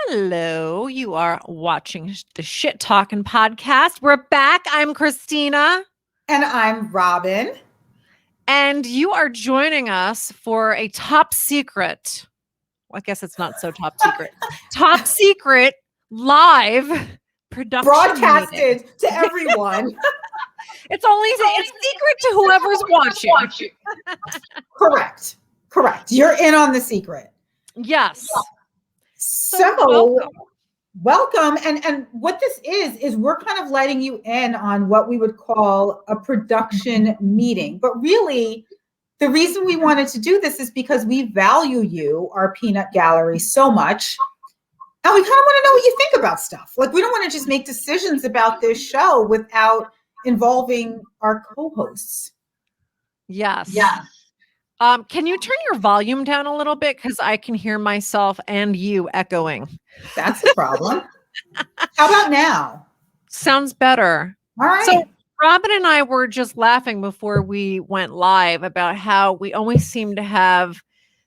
Hello, you are watching the Shit Talkin podcast. We're back. I'm Christina. And I'm Robin. And you are joining us for a top secret. Well, I guess it's not so top secret. Top secret live production broadcasted meeting. to everyone. It's secret to whoever's watching. Correct. You're in on the secret. Yes. So welcome. And what this is we're kind of letting you in on what we would call a production meeting. But really, the reason we wanted to do this is because we value you, our peanut gallery, so much. And we kind of want to know what you think about stuff. Like, we don't want to just make decisions about this show without involving our co-hosts. Yes. Can you turn your volume down a little bit? Because I can hear myself and you echoing. That's a problem. How about now? Sounds better. All right. So Robin and I were just laughing before we went live about how we always seem to have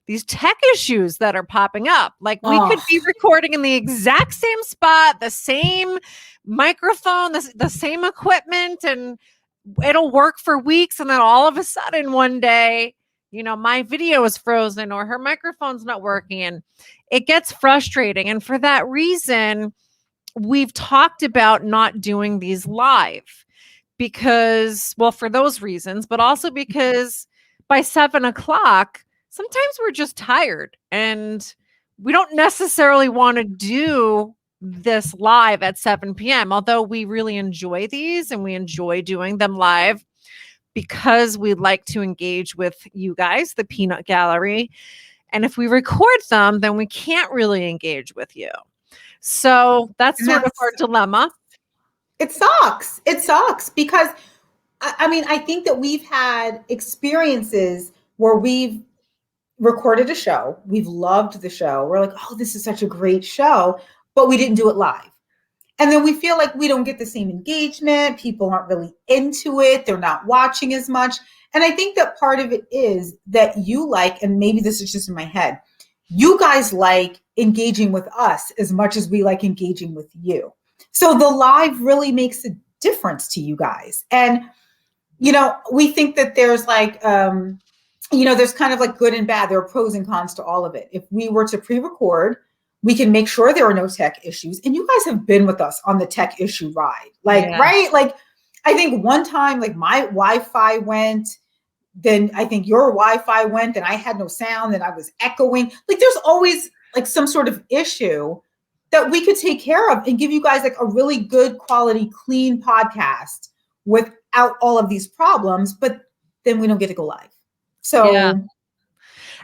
these tech issues that are popping up. Like, we could be recording in the exact same spot, the same microphone, the same equipment, and it'll work for weeks. And then all of a sudden one day, my video is frozen or her microphone's not working, and it gets frustrating. And for that reason, we've talked about not doing these live because, well, for those reasons, but also because by 7:00, sometimes we're just tired and we don't necessarily want to do this live at 7 p.m. Although we really enjoy these and we enjoy doing them live because we like to engage with you guys, the Peanut Gallery. And if we record them, then we can't really engage with you. So that's sort of our dilemma. It sucks. Because, I think that we've had experiences where we've recorded a show. We've loved the show. We're like, oh, this is such a great show, but we didn't do it live. And then we feel like we don't get the same engagement. People aren't really into it. They're not watching as much. And I think that part of it is that you like, and maybe this is just in my head, you guys like engaging with us as much as we like engaging with you. So the live really makes a difference to you guys. And, we think that there's like, there's kind of like good and bad. There are pros and cons to all of it. If we were to pre-record, we can make sure there are no tech issues. And you guys have been with us on the tech issue ride. Right? Like, I think one time, like, my Wi-Fi went, then I think your Wi-Fi went, and I had no sound and I was echoing. Like, there's always like some sort of issue that we could take care of and give you guys like a really good quality, clean podcast without all of these problems. But then we don't get to go live. So yeah.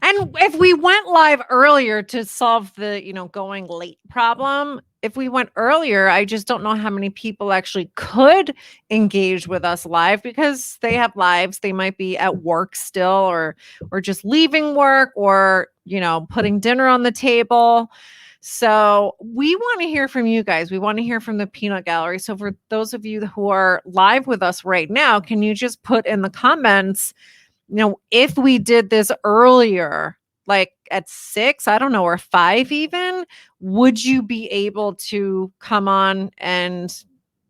And if we went live earlier to solve the, going late problem, if we went earlier, I just don't know how many people actually could engage with us live because they have lives. They might be at work still or just leaving work or, putting dinner on the table. So we want to hear from you guys. We want to hear from the Peanut Gallery. So for those of you who are live with us right now, can you just put in the comments, if we did this earlier, like at 6, I don't know, or 5 even, would you be able to come on and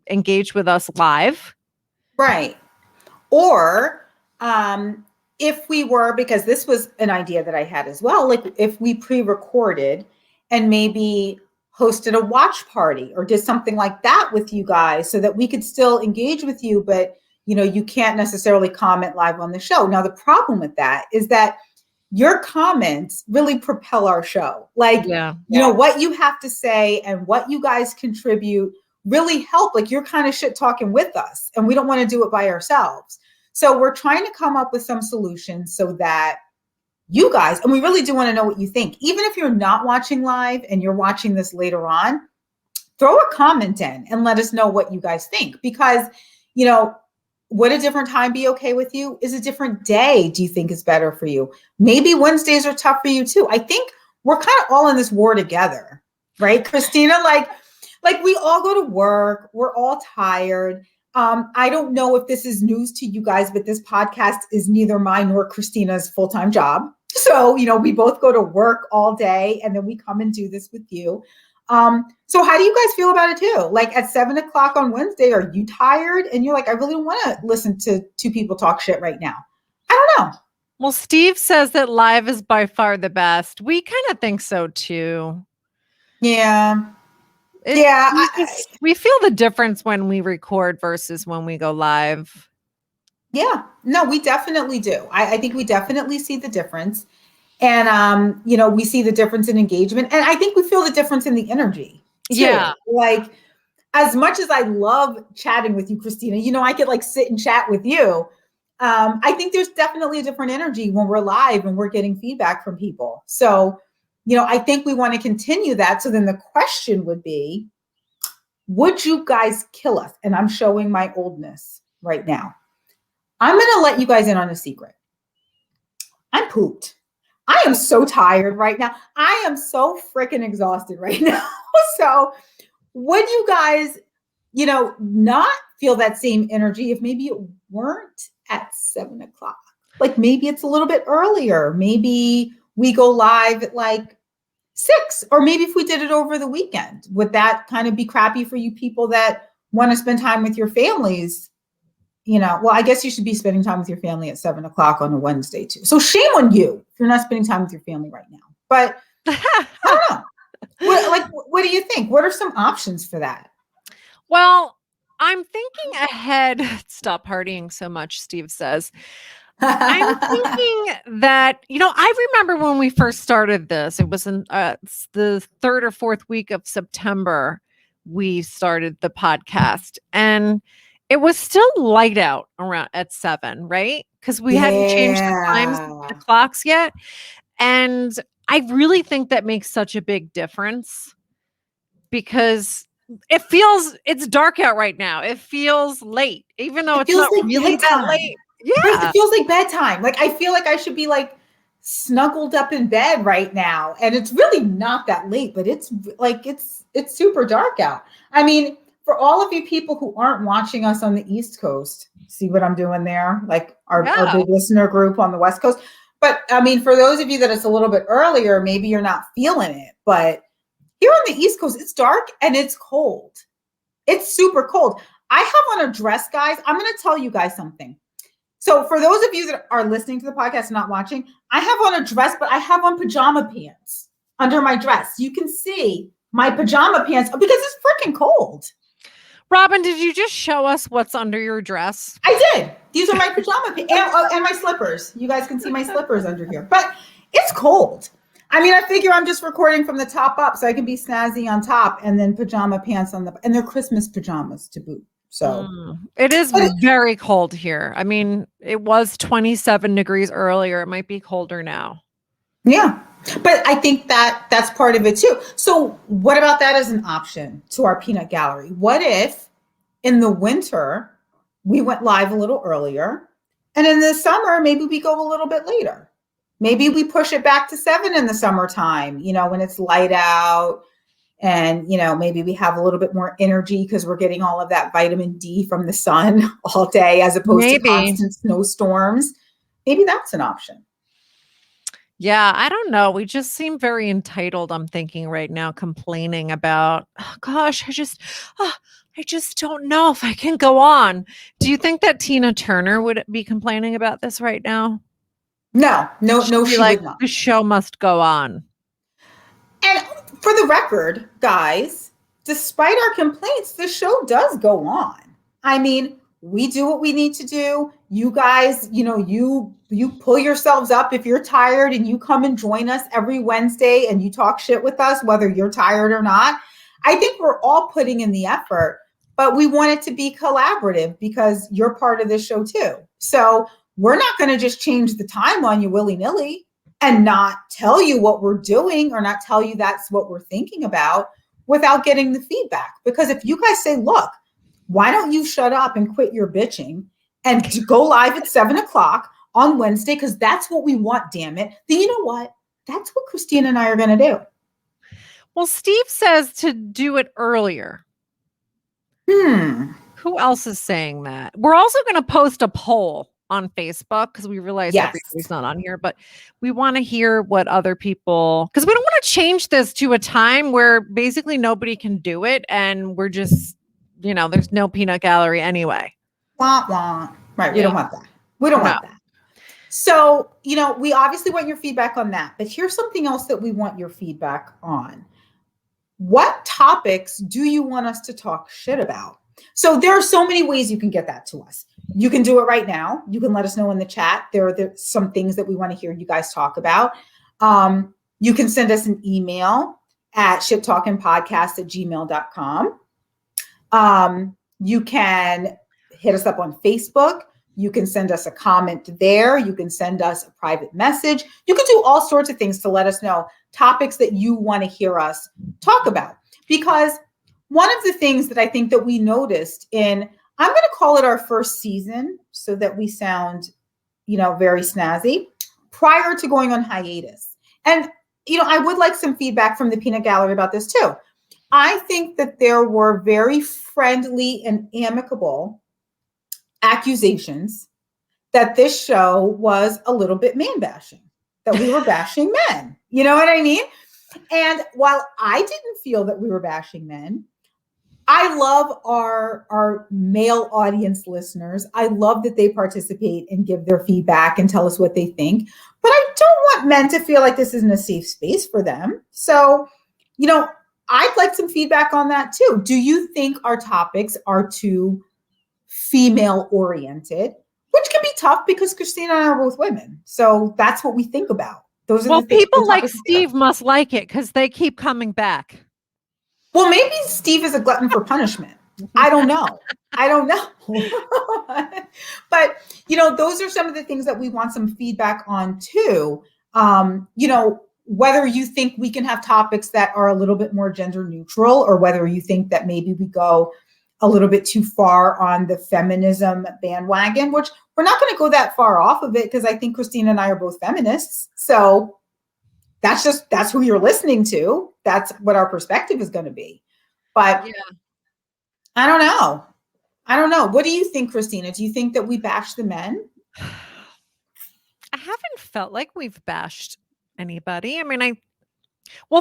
engage with us live? Right. Or if we were, because this was an idea that I had as well, like if we pre-recorded and maybe hosted a watch party or did something like that with you guys so that we could still engage with you, but you can't necessarily comment live on the show. Now, the problem with that is that your comments really propel our show. Like, what you have to say and what you guys contribute really help. Like, you're kind of shit talking with us, and we don't want to do it by ourselves. So we're trying to come up with some solutions so that you guys, and we really do want to know what you think. Even if you're not watching live and you're watching this later on, throw a comment in and let us know what you guys think. Because, would a different time be okay with you? Is a different day, do you think, is better for you? Maybe Wednesdays are tough for you too. I think we're kind of all in this war together, right, Christina? Like we all go to work. We're all tired. I don't know if this is news to you guys, but this podcast is neither mine nor Christina's full-time job. So, we both go to work all day and then we come and do this with you. So how do you guys feel about it too? Like at 7 o'clock on Wednesday, are you tired? And you're like, I really don't want to listen to two people talk shit right now. I don't know. Well, Steve says that live is by far the best. We kind of think so too. Yeah. Yeah. We feel the difference when we record versus when we go live. Yeah. No, we definitely do. I think we definitely see the difference. And we see the difference in engagement. And I think we feel the difference in the energy too. Yeah. Like as much as I love chatting with you, Christina, I could like sit and chat with you. I think there's definitely a different energy when we're live and we're getting feedback from people. So, I think we want to continue that. So then the question would be, would you guys kill us? And I'm showing my oldness right now. I'm going to let you guys in on a secret. I'm pooped. I am so tired right now. I am so freaking exhausted right now. So would you guys, not feel that same energy if maybe it weren't at 7 o'clock? Like maybe it's a little bit earlier. Maybe we go live at like 6, or maybe if we did it over the weekend, would that kind of be crappy for you people that want to spend time with your families? Well, I guess you should be spending time with your family at 7 o'clock on a Wednesday too. So shame on you if you're not spending time with your family right now. But I don't know. What do you think? What are some options for that? Well, I'm thinking ahead. Stop partying so much, Steve says. I'm thinking that, I remember when we first started this, it was in the 3rd or 4th week of September, we started the podcast, and it was still light out around at 7, right? Because we hadn't changed the times, the clocks yet. And I really think that makes such a big difference because it's dark out right now. It feels late, even though it's not like really that late. Yeah. It feels like bedtime. Like I feel like I should be like snuggled up in bed right now. And it's really not that late, but it's like it's super dark out. I mean, for all of you people who aren't watching us on the East Coast, see what I'm doing there? Like our big listener group on the West Coast. But I mean, for those of you that it's a little bit earlier, maybe you're not feeling it. But here on the East Coast, it's dark and it's cold. It's super cold. I have on a dress, guys. I'm going to tell you guys something. So for those of you that are listening to the podcast and not watching, I have on a dress, but I have on pajama pants under my dress. You can see my pajama pants because it's freaking cold. Robin, did you just show us what's under your dress? I did. These are my pajama pants and my slippers. You guys can see my slippers under here, but it's cold. I mean, I figure I'm just recording from the top up so I can be snazzy on top and then pajama pants and they're Christmas pajamas to boot. So it is very cold here. I mean, it was 27 degrees earlier. It might be colder now. Yeah. But I think that's part of it too. So what about that as an option to our peanut gallery? What if in the winter we went live a little earlier and in the summer, maybe we go a little bit later? Maybe we push it back to 7 in the summertime, when it's light out. And, maybe we have a little bit more energy because we're getting all of that vitamin D from the sun all day as opposed to constant snowstorms. Maybe that's an option. Yeah, I don't know. We just seem very entitled, I'm thinking right now, complaining about, oh, gosh, I just don't know if I can go on. Do you think that Tina Turner would be complaining about this right now? No, she would not. The show must go on. And for the record, guys, despite our complaints, the show does go on. I mean, we do what we need to do. You guys, you pull yourselves up if you're tired and you come and join us every Wednesday and you talk shit with us, whether you're tired or not. I think we're all putting in the effort, but we want it to be collaborative because you're part of this show too. So we're not going to just change the time on you willy-nilly and not tell you what we're doing or not tell you that's what we're thinking about without getting the feedback. Because if you guys say, look, why don't you shut up and quit your bitching and go live at 7 o'clock on Wednesday? Because that's what we want, damn it. Then you know what? That's what Christina and I are going to do. Well, Steve says to do it earlier. Who else is saying that? We're also going to post a poll on Facebook because we realize Yes. everybody's not on here, but we want to hear what other people, because we don't want to change this to a time where basically nobody can do it and we're just, there's no peanut gallery anyway. Wah, wah. Right. We Yeah. don't want that. We don't want that. So, we obviously want your feedback on that, but here's something else that we want your feedback on. What topics do you want us to talk shit about? So there are so many ways you can get that to us. You can do it right now. You can let us know in the chat. There are some things that we want to hear you guys talk about. You can send us an email at shittalkingpodcast@gmail.com. You can hit us up on Facebook. You can send us a comment there. You can send us a private message. You can do all sorts of things to let us know topics that you want to hear us talk about. Because one of the things that I think that we noticed I'm going to call it our first season so that we sound, very snazzy, prior to going on hiatus. And, I would like some feedback from the Peanut Gallery about this too. I think that there were very friendly and amicable accusations that this show was a little bit man bashing, that we were bashing men. You know what I mean? And while I didn't feel that we were bashing men, I love our male audience listeners. I love that they participate and give their feedback and tell us what they think. But I don't want men to feel like this isn't a safe space for them. So, I'd like some feedback on that too. Do you think our topics are too female oriented, which can be tough because Christina and I are both women. So that's what we think about. Those are the things. People like Steve must like it because they keep coming back. Well, maybe Steve is a glutton for punishment. I don't know. But, those are some of the things that we want some feedback on too. Whether you think we can have topics that are a little bit more gender neutral, or whether you think that maybe we go a little bit too far on the feminism bandwagon, which we're not going to go that far off of it because I think Christina and I are both feminists. So that's who you're listening to. That's what our perspective is going to be. But yeah. I don't know. What do you think, Christina? Do you think that we bash the men? I haven't felt like we've bashed anybody. I mean,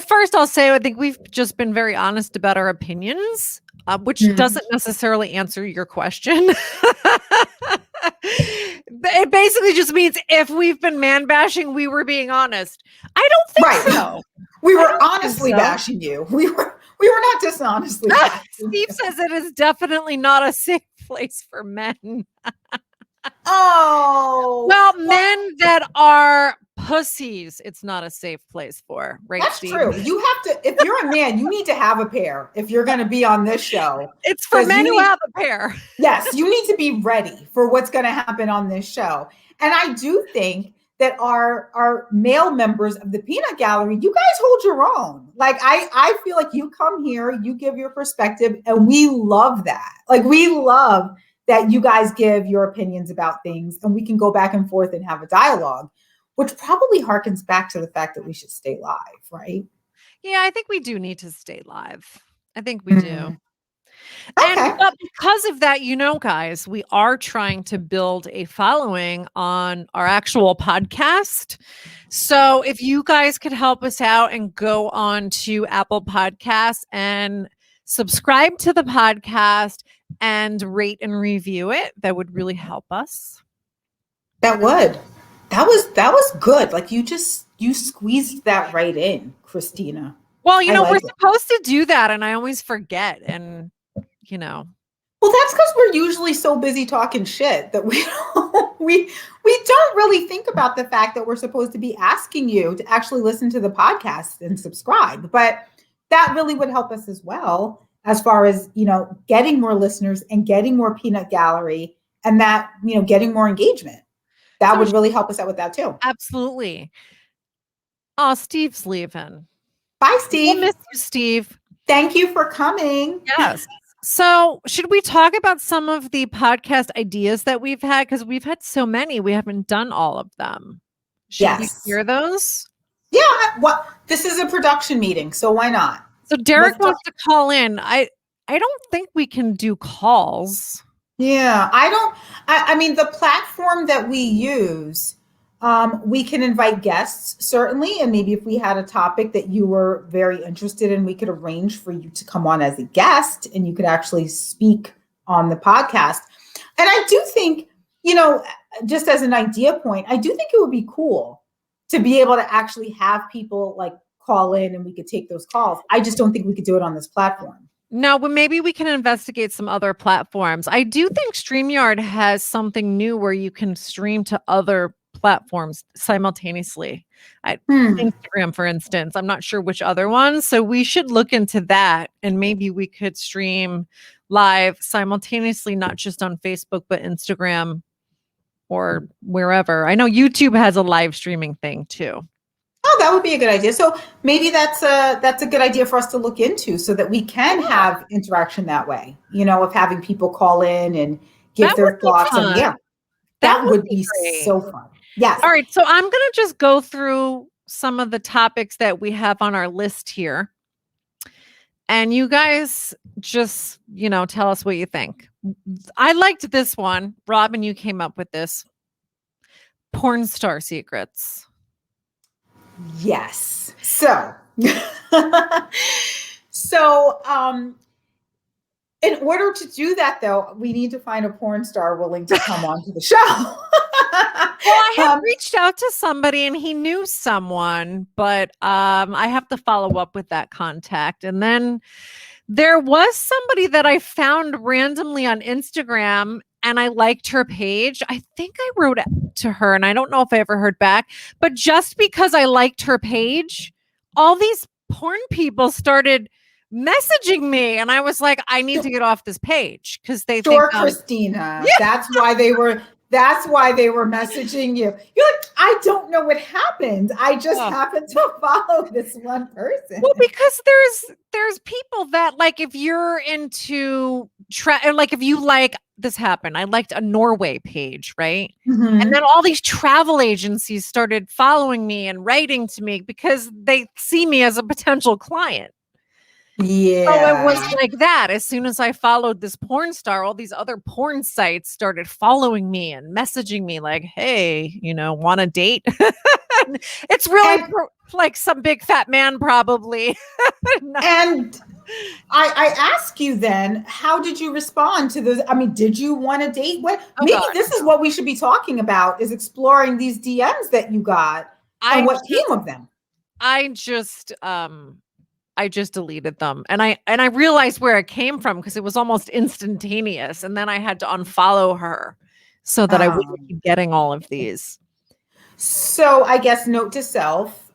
first I'll say I think we've just been very honest about our opinions, which doesn't necessarily answer your question. It basically just means if we've been man bashing, we were being honest. I don't think so. We were honestly bashing you. We were not dishonestly bashing Steve says it is definitely not a safe place for men. Well, men that are pussies, it's not a safe place for, right? That's Steve? True. You have to, if you're a man, you need to have a pair if you're going to be on this show. It's for men who have a pair. Yes, you need to be ready for what's going to happen on this show. And I do think that our male members of the Peanut Gallery, you guys hold your own. Like, I feel like you come here, you give your perspective, and we love that. Like, we love that you guys give your opinions about things, and we can go back and forth and have a dialogue, which probably harkens back to the fact that we should stay live, right? Yeah, I think we do need to stay live. I think we do. Okay. But because of that, guys, we are trying to build a following on our actual podcast. So if you guys could help us out and go on to Apple Podcasts and subscribe to the podcast and rate and review it, that would really help us. That would. That was good. Like you squeezed that right in, Christina. Well, we're supposed to do that and I always forget. And, Well, that's because we're usually so busy talking shit that we don't really think about the fact that we're supposed to be asking you to actually listen to the podcast and subscribe. But that really would help us as well, as far as, getting more listeners and getting more Peanut Gallery and that, getting more engagement. That would really help us out with that too. Absolutely. Oh, Steve's leaving. Bye, Steve. We'll miss you, Steve. Thank you for coming. Yes. So should we talk about some of the podcast ideas that we've had? Because we've had so many, we haven't done all of them. Should we hear those? Yeah. Well, this is a production meeting, so why not? So Derek wants to call in. I don't think we can do calls. Yeah, I mean, the platform that we use, we can invite guests, certainly. And maybe if we had a topic that you were very interested in, we could arrange for you to come on as a guest and you could actually speak on the podcast. And I do think, just as an idea point, I do think it would be cool to be able to actually have people like call in and we could take those calls. I just don't think we could do it on this platform. No, but maybe we can investigate some other platforms. I do think StreamYard has something new where you can stream to other platforms simultaneously. Instagram, for instance. I'm not sure which other ones. So we should look into that and maybe we could stream live simultaneously, not just on Facebook, but Instagram or wherever. I know YouTube has a live streaming thing too. Oh, that would be a good idea. So maybe that's a good idea for us to look into so that we can have interaction that way, of having people call in and give their thoughts. And yeah, that would be so fun. Yes. All right. So I'm going to just go through some of the topics that we have on our list here. And you guys just, tell us what you think. I liked this one. Robin, you came up with this. Porn star secrets. Yes. In order to do that, though, we need to find a porn star willing to come onto the show. Well, I have reached out to somebody and he knew someone, but I have to follow up with that contact. And then there was somebody that I found randomly on Instagram and I liked her page. I think I wrote to her and I don't know if I ever heard back, but just because I liked her page, all these porn people started messaging me and I was like, I need to get off this page because they think Christina. Yeah. That's why they were messaging you. You're like, I don't know what happened. I just happened to follow this one person. Well, because there's people that like if you're into like if you like this happened. I liked a Norway page, right? Mm-hmm. And then all these travel agencies started following me and writing to me because they see me as a potential client. Yeah. So it was like that. As soon as I followed this porn star, all these other porn sites started following me and messaging me like, hey, want a date? It's really like some big fat man probably. And I ask you then, how did you respond to those? I mean, did you want to date? This is what we should be talking about is exploring these DMs that you got and what came of them. I just deleted them and I realized where it came from because it was almost instantaneous. And then I had to unfollow her so that I wouldn't keep getting all of these. So I guess note to self,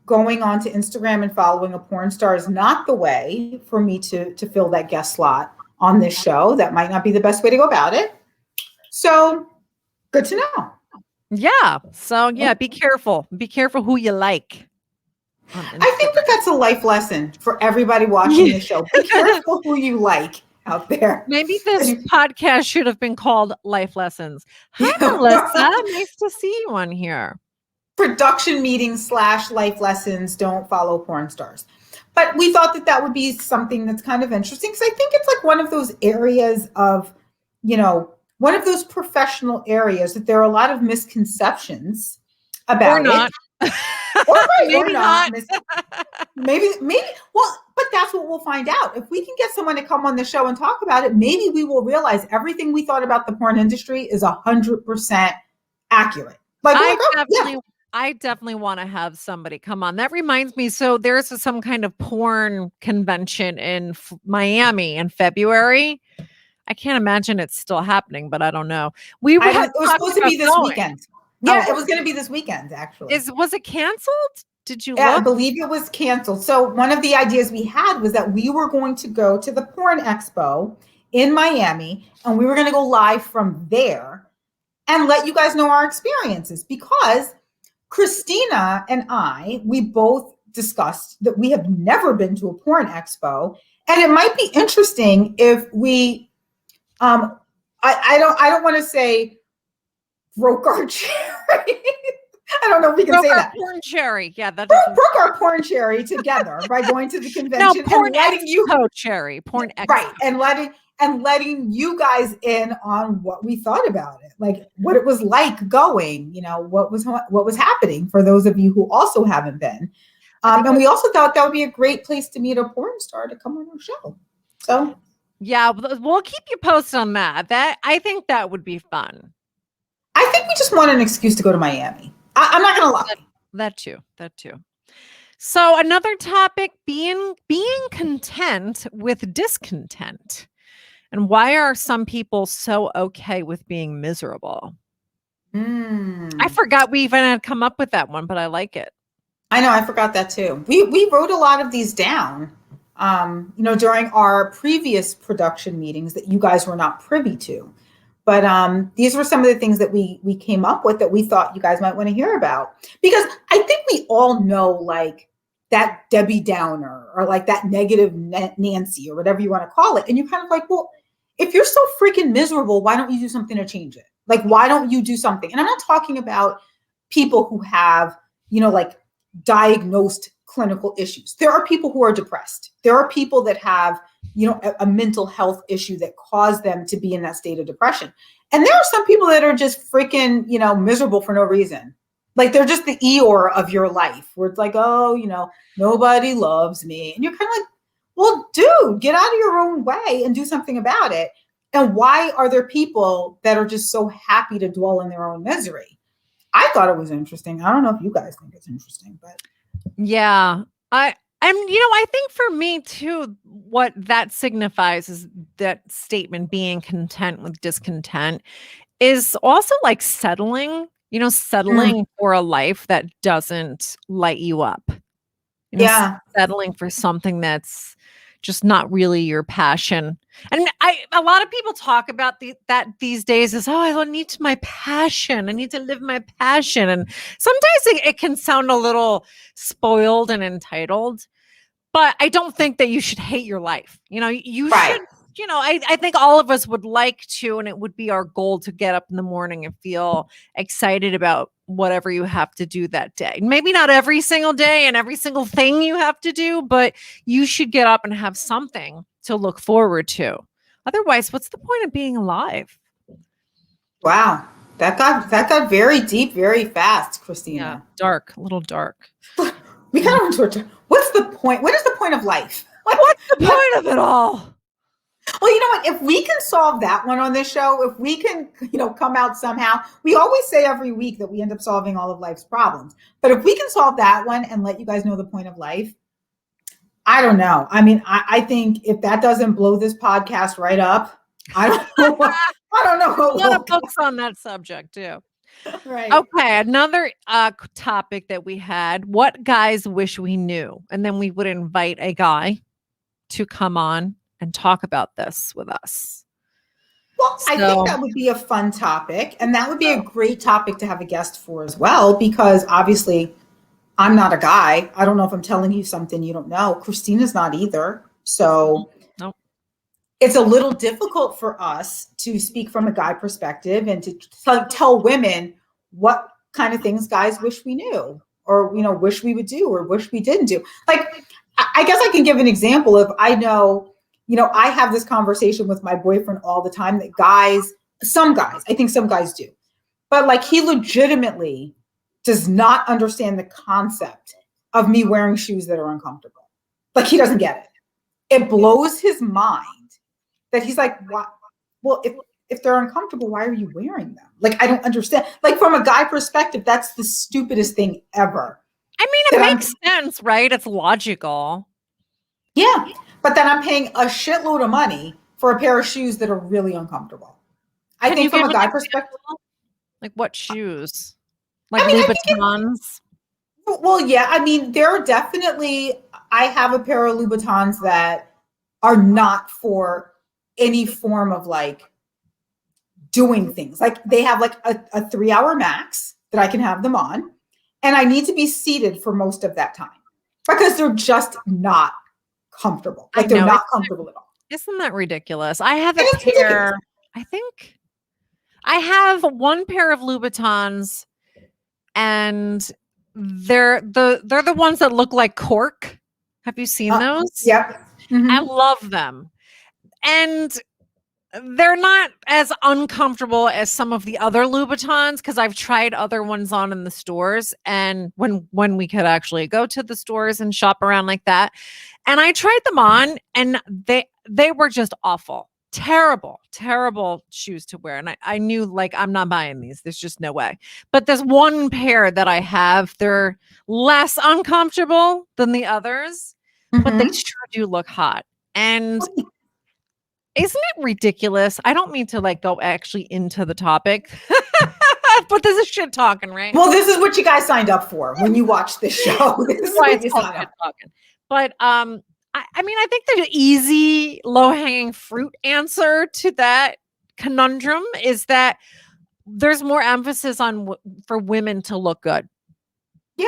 going on to Instagram and following a porn star is not the way for me to fill that guest slot on this show. That might not be the best way to go about it. So good to know. Yeah. So yeah, be careful. Be careful who you like. I think that's a life lesson for everybody watching the show. Be careful who you like out there. Maybe this podcast should have been called Life Lessons. Hi, Melissa. Nice to see you on here. Production meetings / life lessons. Don't follow porn stars. But we thought that would be something that's kind of interesting because I think it's like one of those areas of, one of those professional areas that there are a lot of misconceptions about. Or not. Maybe not. Maybe. Well, but that's what we'll find out. If we can get someone to come on the show and talk about it, maybe we will realize everything we thought about the porn industry is 100% accurate. I definitely want to have somebody come on. That reminds me. So there's some kind of porn convention in Miami in February. I can't imagine it's still happening, but I don't know. It was supposed to be this weekend. Yeah, it was going to be this weekend, actually. Was it canceled? Did you look? I believe it was canceled. So one of the ideas we had was that we were going to go to the Porn Expo in Miami, and we were going to go live from there and let you guys know our experiences. Because Christina and we both discussed that we have never been to a porn expo, and it might be interesting if we, I don't want to say broke our cherry. I don't know if we can say that. Porn cherry. Yeah, that broke our porn cherry together by going to the convention and letting you cherry, porn expo. Right, and and letting you guys in on what we thought about it, like what it was like going, what was happening for those of you who also haven't been. And we also thought that would be a great place to meet a porn star to come on our show. So yeah, we'll keep you posted on that. I think that would be fun. I think we just want an excuse to go to Miami. I'm not gonna lie. That too. So another topic, being content with discontent. And why are some people so okay with being miserable? I forgot we even had come up with that one, but I like it. I know, I forgot that too. We wrote a lot of these down, during our previous production meetings that you guys were not privy to. But these were some of the things that we came up with that we thought you guys might want to hear about. Because I think we all know, like, that Debbie Downer or like that negative Nancy or whatever you want to call it. And you're kind of like, well, if you're so freaking miserable, why don't you do something to change it? Like, why don't you do something? And I'm not talking about people who have, like diagnosed clinical issues. There are people who are depressed. There are people that have, a mental health issue that caused them to be in that state of depression. And there are some people that are just freaking, miserable for no reason. Like they're just the Eeyore of your life where it's like, oh, nobody loves me. And you're kind of like, well, dude, get out of your own way and do something about it. And why are there people that are just so happy to dwell in their own misery? I thought it was interesting. I don't know if you guys think it's interesting, but yeah, I think for me too, what that signifies is that statement, being content with discontent, is also like settling for a life that doesn't light you up. Settling for something that's just not really your passion. And a lot of people talk about that these days as, oh, I don't need my passion. I need to live my passion. And sometimes it can sound a little spoiled and entitled, but I don't think that you should hate your life. You should, I think all of us would like to, and it would be our goal to get up in the morning and feel excited about whatever you have to do that day. Maybe not every single day and every single thing you have to do, but you should get up and have something to look forward to. Otherwise, what's the point of being alive? Wow. That got very deep, very fast, Christina. Yeah, a little dark. We kind of went to what's the point? What is the point of life? What's the point of it all? Well, you know what? If we can solve that one on this show, if we can, come out somehow, we always say every week that we end up solving all of life's problems. But if we can solve that one and let you guys know the point of life, I don't know. I mean, I think if that doesn't blow this podcast right up, I don't know. I don't know. A lot of books on that subject too. Right. Okay. Another topic that we had: what guys wish we knew, and then we would invite a guy to come on and talk about this with us. Well, I think that would be a fun topic, and that would be a great topic to have a guest for as well, because obviously I'm not a guy. I don't know if I'm telling you something you don't know. Christina's not either. So it's a little difficult for us to speak from a guy perspective and to tell women what kind of things guys wish we knew, or, wish we would do, or wish we didn't do. Like, I guess I can give an example of, I know, I have this conversation with my boyfriend all the time that some guys, I think some guys do, but like he legitimately does not understand the concept of me wearing shoes that are uncomfortable. Like he doesn't get it. It blows his mind that he's like, what? Well, if they're uncomfortable, why are you wearing them? Like, I don't understand. Like from a guy perspective, that's the stupidest thing ever. I mean, it makes sense, right? It's logical. Yeah. But then I'm paying a shitload of money for a pair of shoes that are really uncomfortable. I think from a guy perspective. Like what shoes? Like Louboutins? Well, yeah. I mean, there are definitely, I have a pair of Louboutins that are not for any form of like doing things. Like they have like a 3-hour max that I can have them on. And I need to be seated for most of that time because they're just not comfortable. Like they're not comfortable at all. Isn't that ridiculous? I have a pair. I think I have one pair of Louboutins, and they're the ones that look like cork. Have you seen those? Yep. Mm-hmm. I love them. And they're not as uncomfortable as some of the other Louboutins because I've tried other ones on in the stores, and when we could actually go to the stores and shop around like that, and I tried them on, and they were just awful. Terrible shoes to wear. And I knew, like, I'm not buying these. There's just no way. But there's one pair that I have. They're less uncomfortable than the others, but they sure do look hot. And isn't it ridiculous? I don't mean to like go actually into the topic, but this is shit talking, right? Well, this is what you guys signed up for when you watched this show. This is why what you it's called signed shit up. talking. But I mean, I think the easy, low-hanging fruit answer to that conundrum is that there's more emphasis on for women to look good,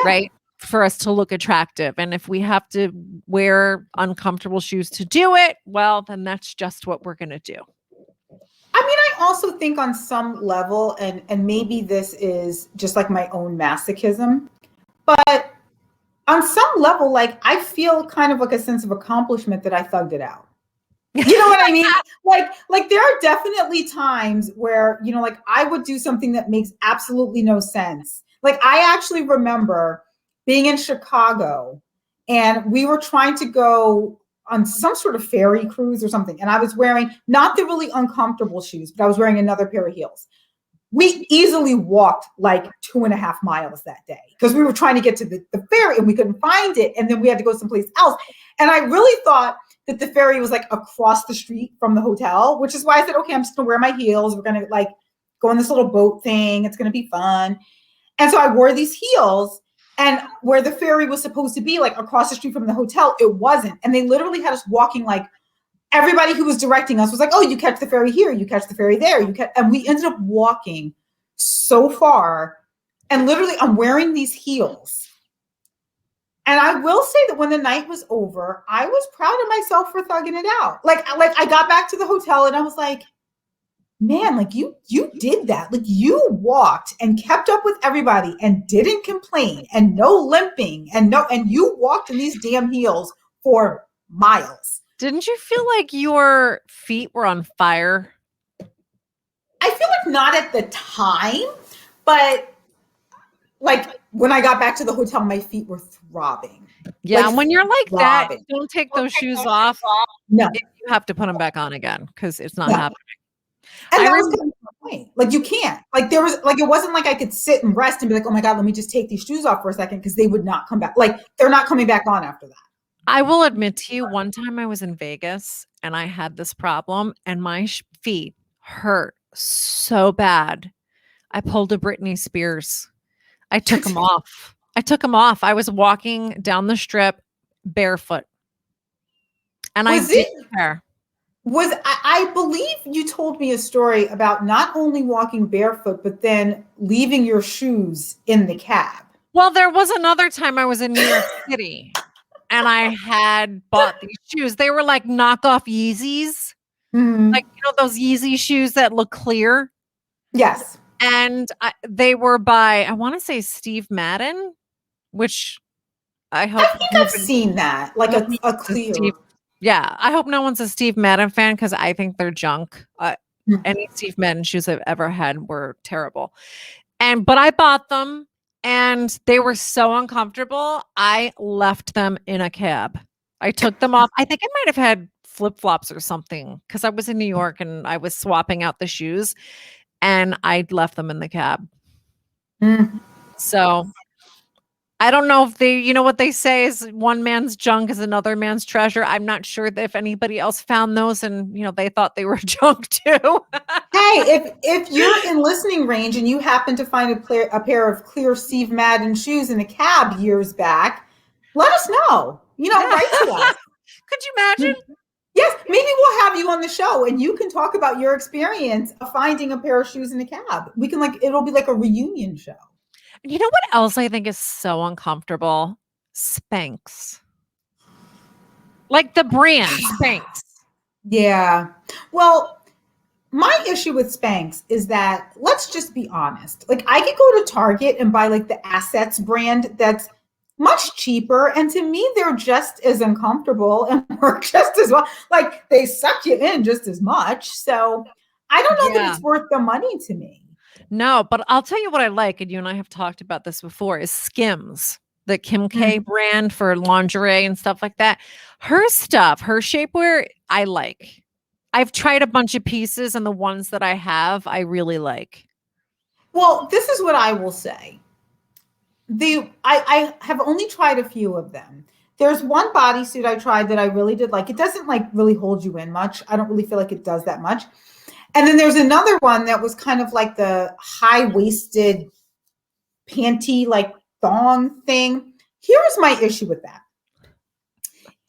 right? For us to look attractive. And if we have to wear uncomfortable shoes to do it, well, then that's just what we're going to do. I mean, I also think on some level, and maybe this is just like my own masochism, but on some level, like I feel kind of like a sense of accomplishment that I thugged it out. You know what I mean? Like there are definitely times where, you know, like I would do something that makes absolutely no sense. Like I actually remember being in Chicago and we were trying to go on some sort of ferry cruise or something. And I was wearing not the really uncomfortable shoes, but I was wearing another pair of heels. We easily walked like 2.5 miles that day because we were trying to get to the ferry and we couldn't find it. And then we had to go someplace else. And I really thought that the ferry was like across the street from the hotel, which is why I said, okay, I'm just gonna wear my heels. We're gonna like go on this little boat thing. It's gonna be fun. And so I wore these heels, and where the ferry was supposed to be, like across the street from the hotel, it wasn't. And they literally had us walking, like everybody who was directing us was like, oh, you catch the ferry here, you catch the ferry there, and we ended up walking so far. And literally I'm wearing these heels. And I will say that when the night was over, I was proud of myself for thugging it out. Like I got back to the hotel and I was like, man, like you did that. Like you walked and kept up with everybody and didn't complain and no limping and you walked in these damn heels for miles. Didn't you feel like your feet were on fire? I feel like not at the time, but like when I got back to the hotel, my feet were throbbing. Yeah, like, and when you're like throbbing. that, don't take those shoes off. No, you have to put them back on again because it's not happening. And that was kind of my point. Like you can't. Like there was like it wasn't like I could sit and rest and be like, oh my God, let me just take these shoes off for a second because they would not come back. Like they're not coming back on after that. I will admit to you, one time I was in Vegas and I had this problem and my feet hurt so bad. I pulled a Britney Spears. I took them off. I was walking down the strip barefoot. And I didn't care. I believe you told me a story about not only walking barefoot, but then leaving your shoes in the cab. Well, there was another time I was in New York City and I had bought these shoes. They were like knockoff Yeezys. Mm-hmm. Like, you know, those Yeezy shoes that look clear. Yes. And they were by, I want to say Steve Madden, which I hope. I think I've seen that. Like a clear. Yeah, I hope no one's a Steve Madden fan because I think they're junk. Any Steve Madden shoes I've ever had were terrible. But I bought them and they were so uncomfortable. I left them in a cab. I took them off. I think I might have had flip-flops or something because I was in New York and I was swapping out the shoes and I left them in the cab. So I don't know if you know what they say is one man's junk is another man's treasure. I'm not sure if anybody else found those and, you know, they thought they were junk too. Hey, if you're in listening range and you happen to find a pair of clear Steve Madden shoes in a cab years back, let us know. You know, write to us. Could you imagine? Yes, maybe we'll have you on the show and you can talk about your experience of finding a pair of shoes in a cab. We can it'll be like a reunion show. You know what else I think is so uncomfortable? Spanx. Like the brand Spanx. Yeah. Well, my issue with Spanx is that, let's just be honest. Like I could go to Target and buy like the Assets brand that's much cheaper. And to me, they're just as uncomfortable and work just as well. Like they suck you in just as much. So I don't know that it's worth the money to me. No, but I'll tell you what I like, and you and I have talked about this before, is Skims, the Kim K brand for lingerie and stuff like that. Her stuff, her shapewear, I like. I've tried a bunch of pieces, and the ones that I have, I really like. Well, this is what I will say. I have only tried a few of them. There's one bodysuit I tried that I really did like. It doesn't like really hold you in much. I don't really feel like it does that much. And then there's another one that was kind of like the high-waisted panty, like thong thing. Here's my issue with that.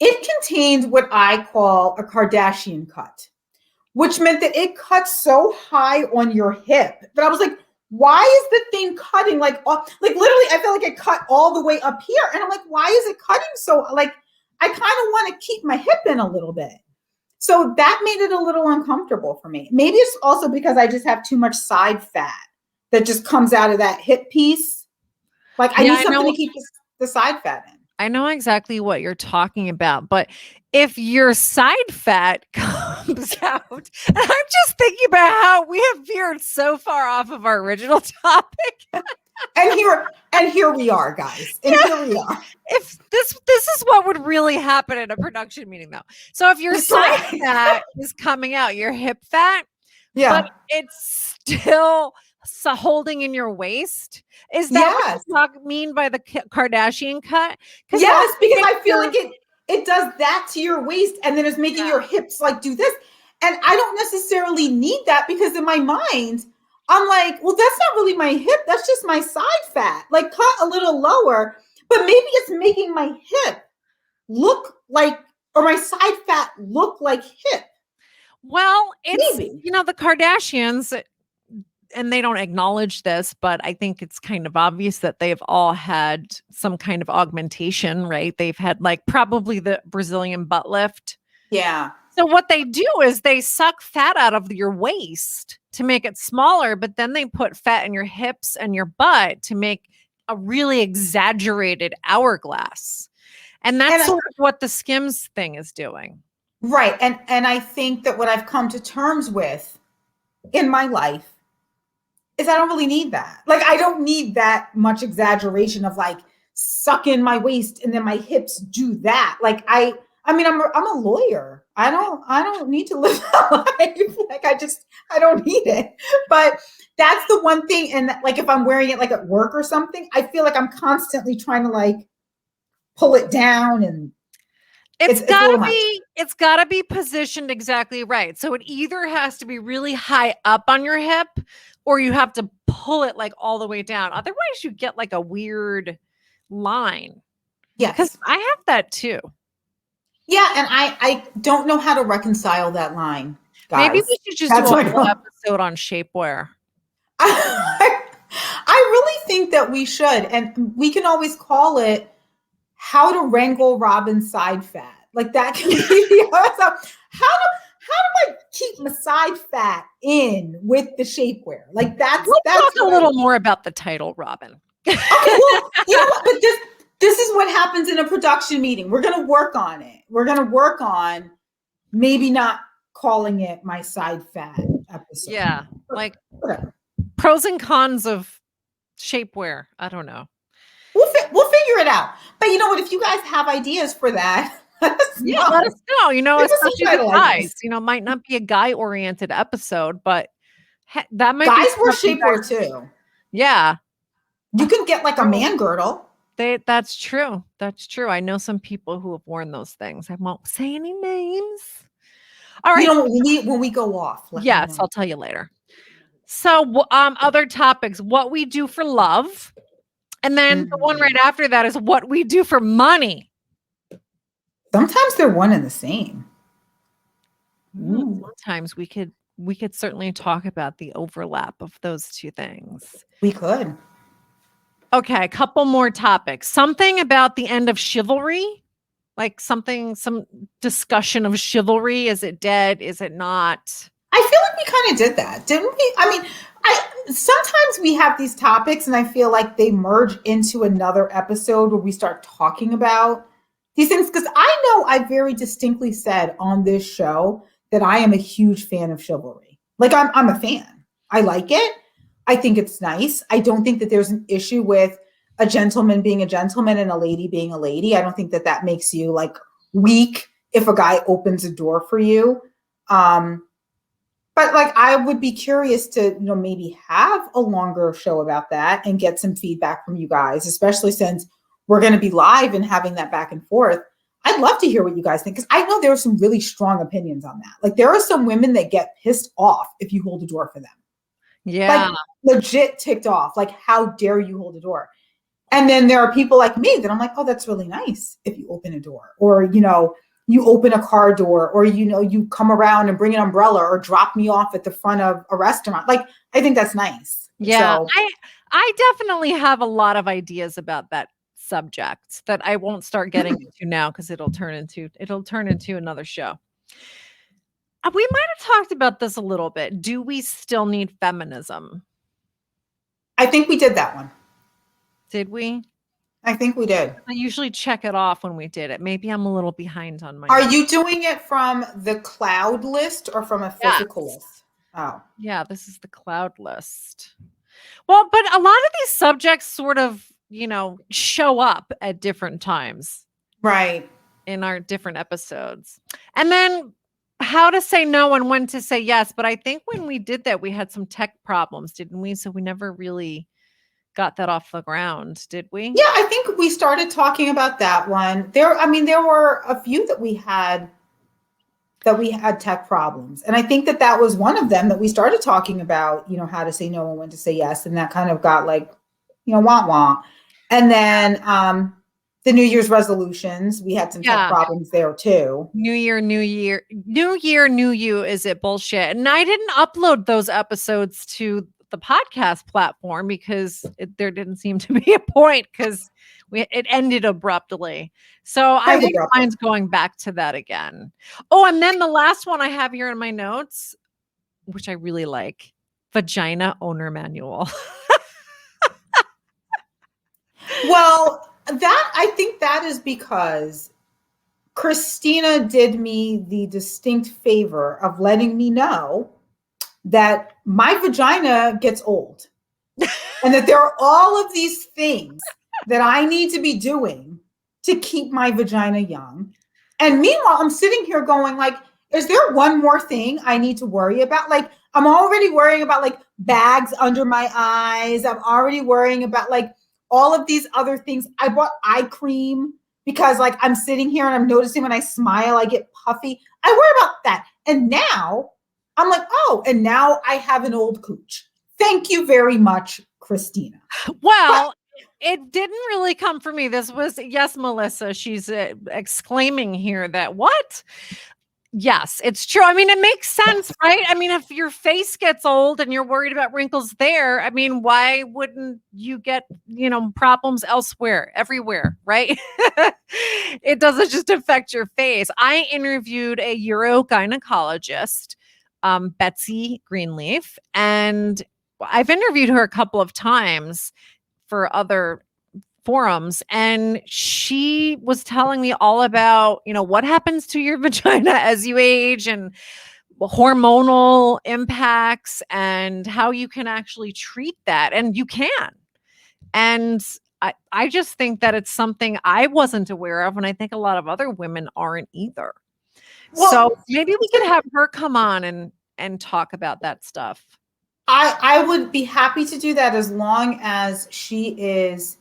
It contained what I call a Kardashian cut, which meant that it cut so high on your hip that I was like, why is the thing cutting like literally I feel like it cut all the way up here. And I'm like, why is it cutting so like I kind of want to keep my hip in a little bit. So that made it a little uncomfortable for me. Maybe it's also because I just have too much side fat that just comes out of that hip piece. Like I need something to keep the side fat in. I know exactly what you're talking about, but if your side fat comes out, and I'm just thinking about how we have veered so far off of our original topic. and here we are, guys. And here we are. If this is what would really happen in a production meeting, though. So if your side fat is coming out, your hip fat, but it's still holding in your waist. Is that what you mean by the Kardashian cut? Yes, because I feel like it does that to your waist and then it's making your hips like do this. And I don't necessarily need that because in my mind, I'm like, well, that's not really my hip. That's just my side fat. Like cut a little lower, but maybe it's making my hip look like, or my side fat look like hip. Well, it's, the Kardashians, and they don't acknowledge this, but I think it's kind of obvious that they've all had some kind of augmentation, right? They've had like probably the Brazilian butt lift. Yeah. So what they do is they suck fat out of your waist to make it smaller, but then they put fat in your hips and your butt to make a really exaggerated hourglass. And that's sort of what the Skims thing is doing. Right. And I think that what I've come to terms with in my life is I don't really need that. Like, I don't need that much exaggeration of like suck in my waist and then my hips do that. Like, I mean, I'm a lawyer. I don't need to live that life. Like, I don't need it. But that's the one thing. And like, if I'm wearing it like at work or something, I feel like I'm constantly trying to like pull it down and it's gotta be positioned exactly right. So it either has to be really high up on your hip or you have to pull it like all the way down. Otherwise you get like a weird line. Yeah. Because I have that too. Yeah. And I don't know how to reconcile that line. Guys. Maybe we should just do a whole episode on shapewear. I really think that we should. And we can always call it how to wrangle Robin's side fat. Like that can be how do I keep my side fat in with the shapewear? Like that's talk a little more about the title, Robin. Okay, well, you know what? But this is what happens in a production meeting. We're gonna work on it. We're gonna work on maybe not calling it my side fat episode. Yeah, like pros and cons of shapewear. I don't know. We'll figure it out. But you know what? If you guys have ideas for that, let us know. You know, especially the guys. You know, might not be a guy-oriented episode, but that might guys wear shapewear too. Yeah, you can get like a man girdle. That's true. That's true. I know some people who have worn those things. I won't say any names. All right. You know, when we go off. Yes, I'll tell you later. So, other topics: what we do for love. And then the one right after that is what we do for money. Sometimes they're one and the same. Sometimes we could certainly talk about the overlap of those two things. We could. Okay, a couple more topics. Something about the end of chivalry, like some discussion of chivalry. Is it dead? Is it not? I feel like we kind of did that, didn't we? I mean, sometimes we have these topics and I feel like they merge into another episode where we start talking about these things. Because I know I very distinctly said on this show that I am a huge fan of chivalry. Like I'm a fan. I like it. I think it's nice. I don't think that there's an issue with a gentleman being a gentleman and a lady being a lady. I don't think that that makes you like weak if a guy opens a door for you. But like I would be curious to, maybe have a longer show about that and get some feedback from you guys, especially since we're going to be live and having that back and forth. I'd love to hear what you guys think, because I know there are some really strong opinions on that. Like there are some women that get pissed off if you hold a door for them. Yeah. Like legit ticked off. Like, how dare you hold a door? And then there are people like me that I'm like, oh, that's really nice if you open a door, or, you open a car door, or, you come around and bring an umbrella or drop me off at the front of a restaurant. Like, I think that's nice. Yeah. So, I definitely have a lot of ideas about that subject that I won't start getting into now because it'll turn into another show. We might have talked about this a little bit. Do we still need feminism? I think we did that one. Did we? I think we did. I usually check it off when we did it. Maybe I'm a little behind on my. Are you doing it from the cloud list or from a physical list? Oh, yeah, this is the cloud list. Well, but a lot of these subjects sort of, show up at different times. Right. In our different episodes. And then how to say no and when to say yes. But I think when we did that, we had some tech problems, didn't we? So we never really got that off the ground, did we? Yeah, I think we started talking about that one. There were a few that we had tech problems. And I think that was one of them that we started talking about, how to say no and when to say yes. And that kind of got like, wah wah. And then the New Year's resolutions, we had some tech problems there too. New year, new you. Is it bullshit? And I didn't upload those episodes to the podcast platform because there didn't seem to be a point, because it ended abruptly. So I wouldn't mind going back to that again. Oh, and then the last one I have here in my notes, which I really like, vagina owner manual. Well, I think that is because Christina did me the distinct favor of letting me know that my vagina gets old and that there are all of these things that I need to be doing to keep my vagina young. And meanwhile, I'm sitting here going like, is there one more thing I need to worry about? Like, I'm already worrying about like bags under my eyes. I'm already worrying about like all of these other things. I bought eye cream because like I'm sitting here and I'm noticing when I smile, I get puffy. I worry about that. And now I'm like, oh, and now I have an old cooch. Thank you very much, Christina. Well, it didn't really come from me. This was, yes, Melissa. She's exclaiming here that what? Yes, it's true. I mean, it makes sense, right? I mean, if your face gets old and you're worried about wrinkles there, I mean, why wouldn't you get, problems elsewhere, everywhere, right? It doesn't just affect your face. I interviewed a urogynecologist, Betsy Greenleaf, and I've interviewed her a couple of times for other forums, and she was telling me all about, what happens to your vagina as you age and hormonal impacts and how you can actually treat that. And you can. And I just think that it's something I wasn't aware of, and I think a lot of other women aren't either. Well, so maybe we could have her come on and talk about that stuff. I would be happy to do that as long as she is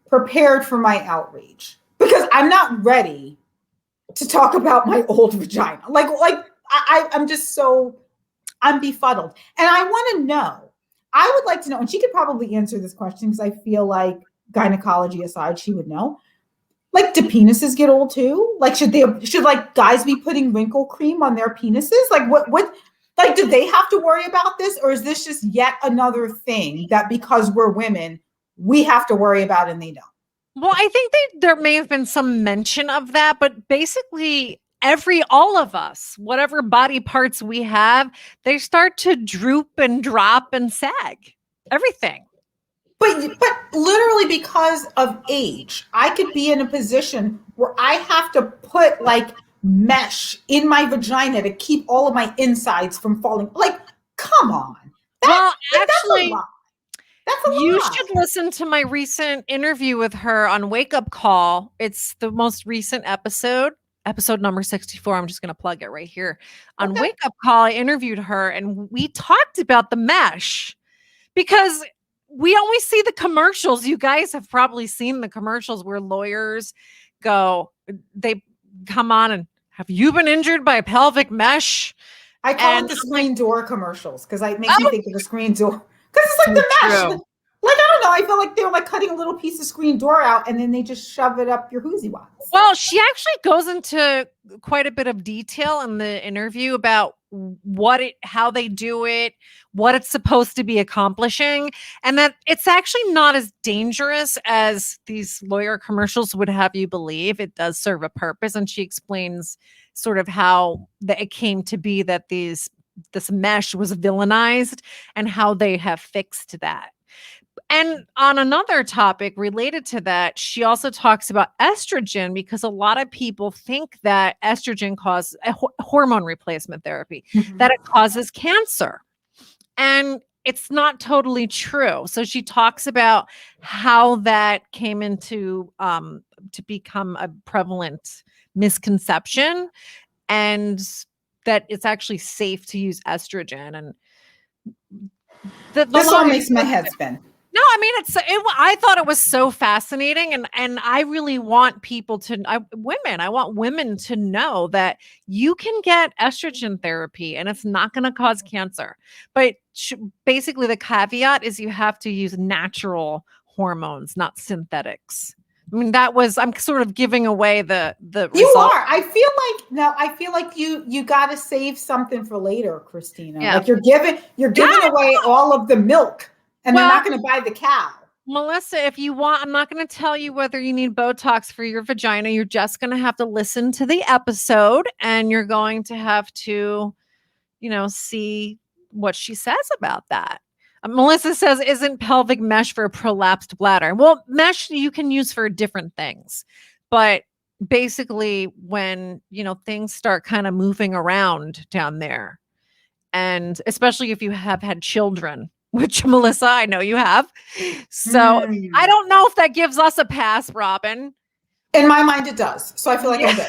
prepared for my outrage, because I'm not ready to talk about my old vagina. Like I'm just I'm befuddled. And I want to know, I would like to know, and she could probably answer this question because I feel like gynecology aside, she would know. Like, do penises get old too? Like, should like guys be putting wrinkle cream on their penises? Like what like, do they have to worry about this? Or is this just yet another thing that because we're women, we have to worry about and they don't? Well, I think there may have been some mention of that, but basically all of us, whatever body parts we have, they start to droop and drop and sag. Everything. But literally because of age, I could be in a position where I have to put like mesh in my vagina to keep all of my insides from falling. Like, come on. That's a lot. That's a lot. You should listen to my recent interview with her on Wake Up Call. It's the most recent episode number 64. I'm just going to plug it right here. On Wake Up Call, I interviewed her and we talked about the mesh because we always see the commercials. You guys have probably seen the commercials where lawyers they come on and, have you been injured by a pelvic mesh? I call it the screen door commercials because it makes me think of the screen door. Because it's like the mesh. Like, I don't know. I feel like they're like cutting a little piece of screen door out and then they just shove it up your hoozy wants. Well, she actually goes into quite a bit of detail in the interview about how they do it, what it's supposed to be accomplishing, and that it's actually not as dangerous as these lawyer commercials would have you believe. It does serve a purpose. And she explains sort of how it came to be that this mesh was villainized and how they have fixed that. And on another topic related to that, she also talks about estrogen because a lot of people think that estrogen causes hormone replacement therapy, that it causes cancer. And it's not totally true. So she talks about how that came into to become a prevalent misconception and that it's actually safe to use estrogen. And this all makes my head spin. No, I mean, I thought it was so fascinating. And I really want people I want women to know that you can get estrogen therapy and it's not going to cause cancer. But basically the caveat is you have to use natural hormones, not synthetics. I mean, I'm sort of giving away the result. You are. I feel like you got to save something for later, Christina. Yeah. Like you're giving away all of the milk. And they're not going to buy the cow. Melissa, if you want, I'm not going to tell you whether you need Botox for your vagina. You're just going to have to listen to the episode and you're going to have to, see what she says about that. Melissa says, isn't pelvic mesh for a prolapsed bladder? Well, mesh you can use for different things. But basically when, things start kind of moving around down there, and especially if you have had children, which Melissa, I know you have. So I don't know if that gives us a pass, Robin. In my mind, it does. So I feel like I'm good.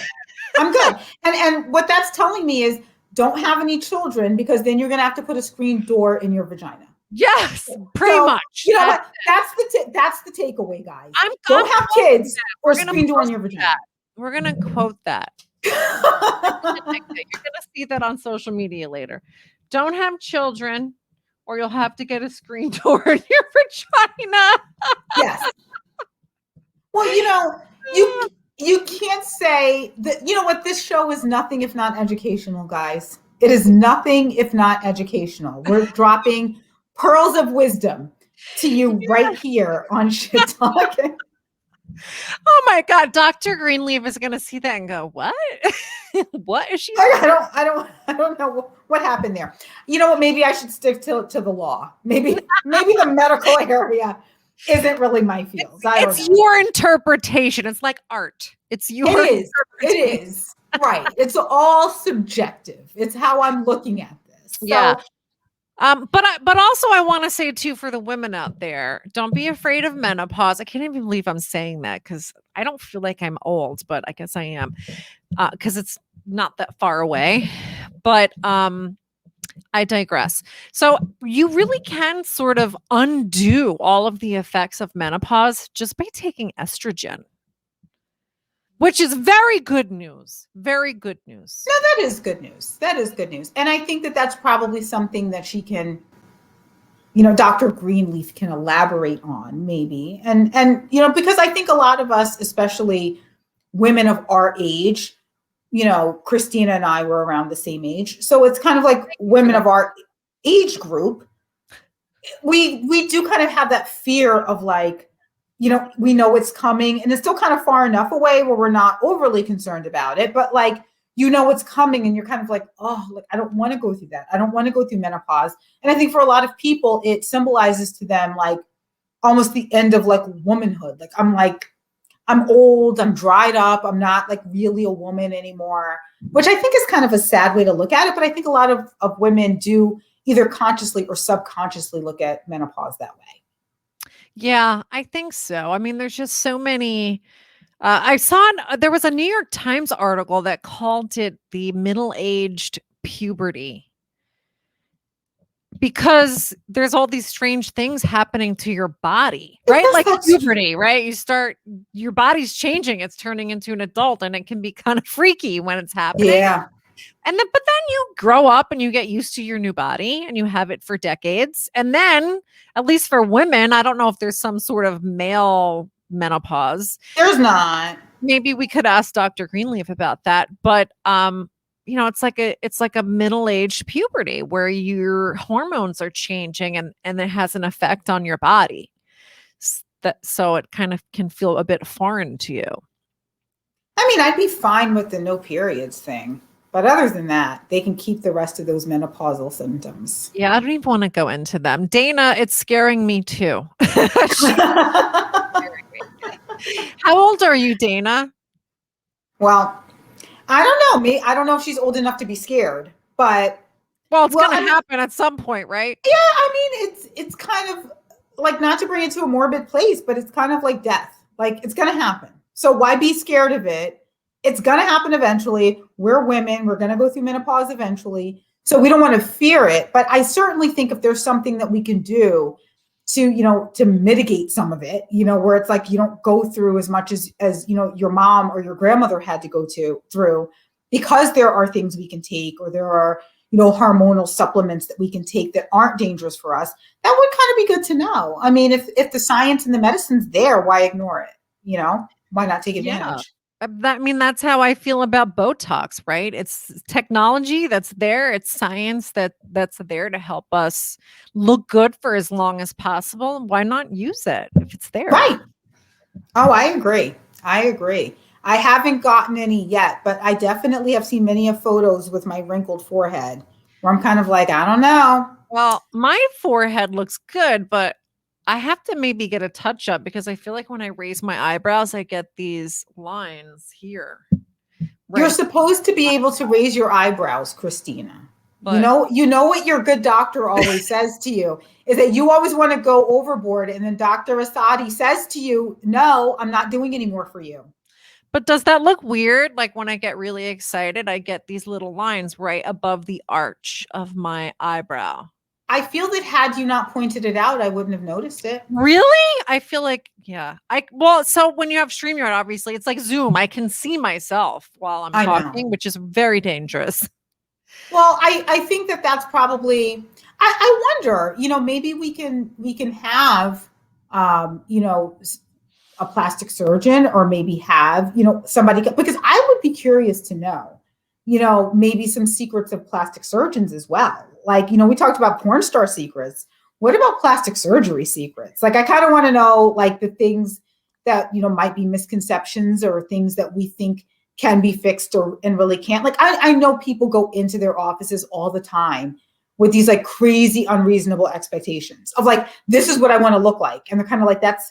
I'm good. And what that's telling me is don't have any children because then you're going to have to put a screen door in your vagina. Yes, pretty much. You know what? That's the takeaway, guys. Don't have kids or a screen door in your vagina. We're going to quote that. You're going to see that on social media later. Don't have children, or you'll have to get a screen door in your vagina. Yes. Well, you can't say that, what, this show is nothing if not educational, guys. It is nothing if not educational. We're dropping pearls of wisdom to you right here on Shit Talkin. Oh my God, Dr. Greenleaf is going to see that and go, what? What is she? I don't know what happened there. You know what? Maybe I should stick to the law. Maybe the medical area isn't really my field. It's your interpretation. It's like art. It's your interpretation. It is. Right. It's all subjective. It's how I'm looking at this. So, yeah. But also I want to say too, for the women out there, don't be afraid of menopause. I can't even believe I'm saying that because I don't feel like I'm old, but I guess I am because it's not that far away. But I digress. So you really can sort of undo all of the effects of menopause just by taking estrogen. Which is very good news. Very good news. No, that is good news. That is good news. And I think that that's probably something that she can, Dr. Greenleaf can elaborate on maybe. And because I think a lot of us, especially women of our age, Christina and I were around the same age. So it's kind of like women of our age group. We do kind of have that fear of like, we know it's coming and it's still kind of far enough away where we're not overly concerned about it. But like, you know what's coming and you're kind of like, oh, like, I don't want to go through that. I don't want to go through menopause. And I think for a lot of people, it symbolizes to them like almost the end of like womanhood. Like, I'm old, I'm dried up, I'm not like really a woman anymore, which I think is kind of a sad way to look at it. But I think a lot of women do either consciously or subconsciously look at menopause that way. Yeah, I think so. I mean, there's just so many. There was a New York Times article that called it the middle-aged puberty because there's all these strange things happening to your body, right? Like puberty, right? Your body's changing. It's turning into an adult and it can be kind of freaky when it's happening. Yeah. But then you grow up and you get used to your new body and you have it for decades. And then, at least for women, I don't know if there's some sort of male menopause. There's not. Maybe we could ask Dr. Greenleaf about that. But it's like a middle-aged puberty where your hormones are changing and it has an effect on your body. So it kind of can feel a bit foreign to you. I mean, I'd be fine with the no periods thing. But other than that, they can keep the rest of those menopausal symptoms. Yeah, I don't even want to go into them. Dana, it's scaring me too. How old are you, Dana? Well, I don't know. I don't know if she's old enough to be scared, but it's going to happen at some point, right? Yeah, I mean, it's kind of like, not to bring it to a morbid place, but it's kind of like death. Like, it's going to happen. So why be scared of it? It's going to happen eventually. We're women. We're going to go through menopause eventually. So we don't want to fear it. But I certainly think if there's something that we can do to mitigate some of it, where it's like you don't go through as much as your mom or your grandmother had to go through, because there are things we can take, or there are, hormonal supplements that we can take that aren't dangerous for us, that would kind of be good to know. I mean, if the science and the medicine's there, why ignore it? Why not take advantage? Yeah. That's how I feel about Botox, right? It's technology that's there. It's science that's there to help us look good for as long as possible. Why not use it if it's there? Right. Oh, I agree. I haven't gotten any yet, but I definitely have seen many of photos with my wrinkled forehead where I'm kind of like, I don't know. Well, my forehead looks good, but I have to maybe get a touch up because I feel like when I raise my eyebrows, I get these lines here. Right. You're supposed to be able to raise your eyebrows, Christina. But you know what your good doctor always says to you is that you always want to go overboard. And then Dr. Asadi says to you, no, I'm not doing any more for you. But does that look weird? Like when I get really excited, I get these little lines right above the arch of my eyebrow. I feel that had you not pointed it out, I wouldn't have noticed it. Really? I feel like, yeah. So when you have StreamYard, obviously, it's like Zoom. I can see myself while I'm talking, which is very dangerous. Well, I think that's probably, I wonder, maybe we can have, a plastic surgeon, or maybe have, somebody, because I would be curious to know, maybe some secrets of plastic surgeons as well. Like, we talked about porn star secrets. What about plastic surgery secrets? Like, I kind of want to know, like, the things that, might be misconceptions or things that we think can be fixed and really can't. Like, I know people go into their offices all the time with these like crazy, unreasonable expectations of like, this is what I want to look like. And they're kind of like, that's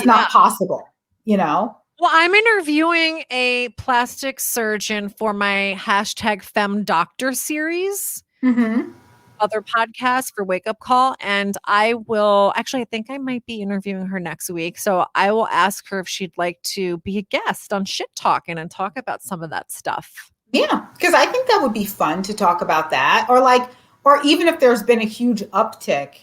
not possible, Well, I'm interviewing a plastic surgeon for my #FemDoctor series. Mm-hmm. Other podcast for Wake Up Call. And I think I might be interviewing her next week. So I will ask her if she'd like to be a guest on Shit Talkin' and talk about some of that stuff. Yeah, because I think that would be fun to talk about that. Or even if there's been a huge uptick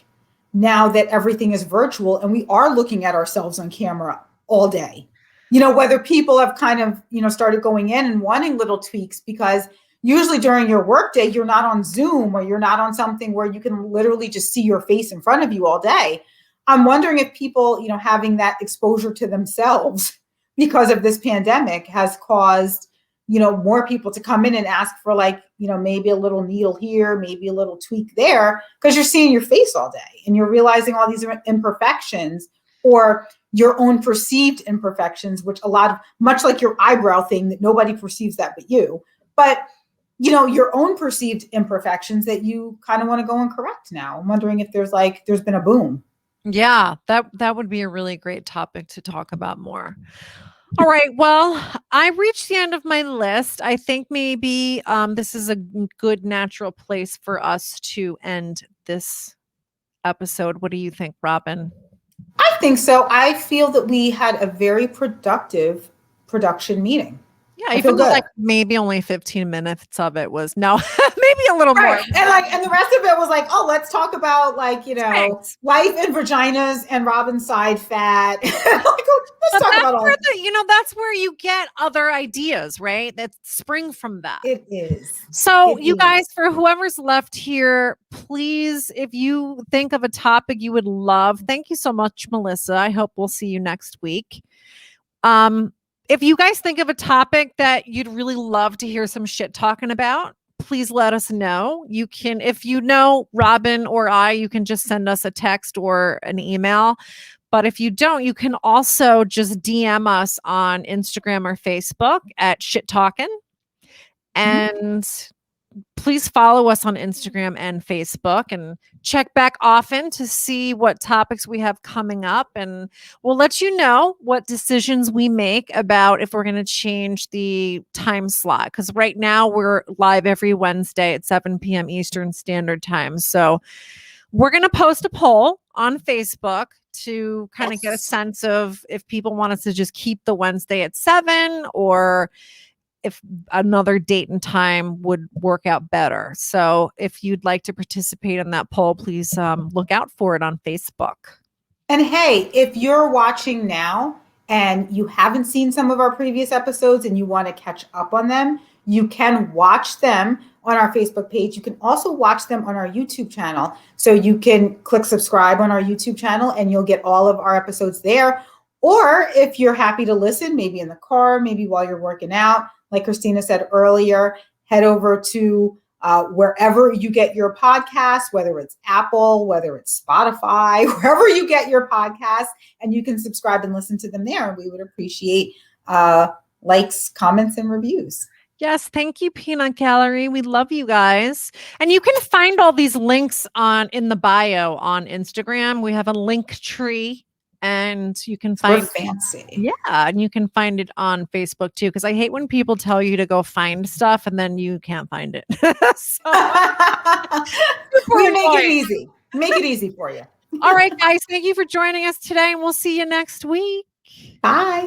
now that everything is virtual and we are looking at ourselves on camera all day, whether people have kind of, started going in and wanting little tweaks, because usually during your workday, you're not on Zoom or you're not on something where you can literally just see your face in front of you all day. I'm wondering if people, having that exposure to themselves because of this pandemic has caused, more people to come in and ask for like, maybe a little needle here, maybe a little tweak there, because you're seeing your face all day and you're realizing all these imperfections or your own perceived imperfections, which much like your eyebrow thing, that nobody perceives that but you. but your own perceived imperfections that you kind of want to go and correct now. I'm wondering if there's been a boom. Yeah, that would be a really great topic to talk about more. All right. Well, I reached the end of my list. I think maybe this is a good natural place for us to end this episode. What do you think, Robin? I think so. I feel that we had a very productive production meeting. Yeah, I feel even though good. like maybe only 15 minutes of it was maybe a little more. Right. And the rest of it was like, oh, let's talk about Thanks. life and vaginas and Robin's side fat. Let's talk about all. That's where you get other ideas, right? That spring from that. It is. So you guys, for whoever's left here, please, if you think of a topic you would love, thank you so much, Melissa. I hope we'll see you next week. If you guys think of a topic that you'd really love to hear some shit talking about, please let us know. You can, if you know Robin or I, you can just send us a text or an email. But if you don't, you can also just DM us on Instagram or Facebook at Shit Talkin'. And please follow us on Instagram and Facebook and check back often to see what topics we have coming up. And we'll let you know what decisions we make about if we're going to change the time slot. Because right now we're live every Wednesday at 7 p.m. Eastern Standard Time. So we're going to post a poll on Facebook to kind of get a sense of if people want us to just keep the Wednesday at 7 or if another date and time would work out better. So if you'd like to participate in that poll, please look out for it on Facebook. And hey, if you're watching now and you haven't seen some of our previous episodes and you want to catch up on them, you can watch them on our Facebook page. You can also watch them on our YouTube channel. So you can click subscribe on our YouTube channel and you'll get all of our episodes there. Or if you're happy to listen, maybe in the car, maybe while you're working out, like Christina said earlier, head over to wherever you get your podcasts, whether it's Apple, whether it's Spotify, wherever you get your podcasts, and you can subscribe and listen to them there. We would appreciate likes, comments, and reviews. Yes, thank you, Peanut Gallery. We love you guys. And you can find all these links in the bio on Instagram. We have a link tree. And you can find We're fancy. Yeah, and you can find it on Facebook too. Because I hate when people tell you to go find stuff and then you can't find it. We make it easy. Make it easy for you. All right, guys. Thank you for joining us today, and we'll see you next week. Bye.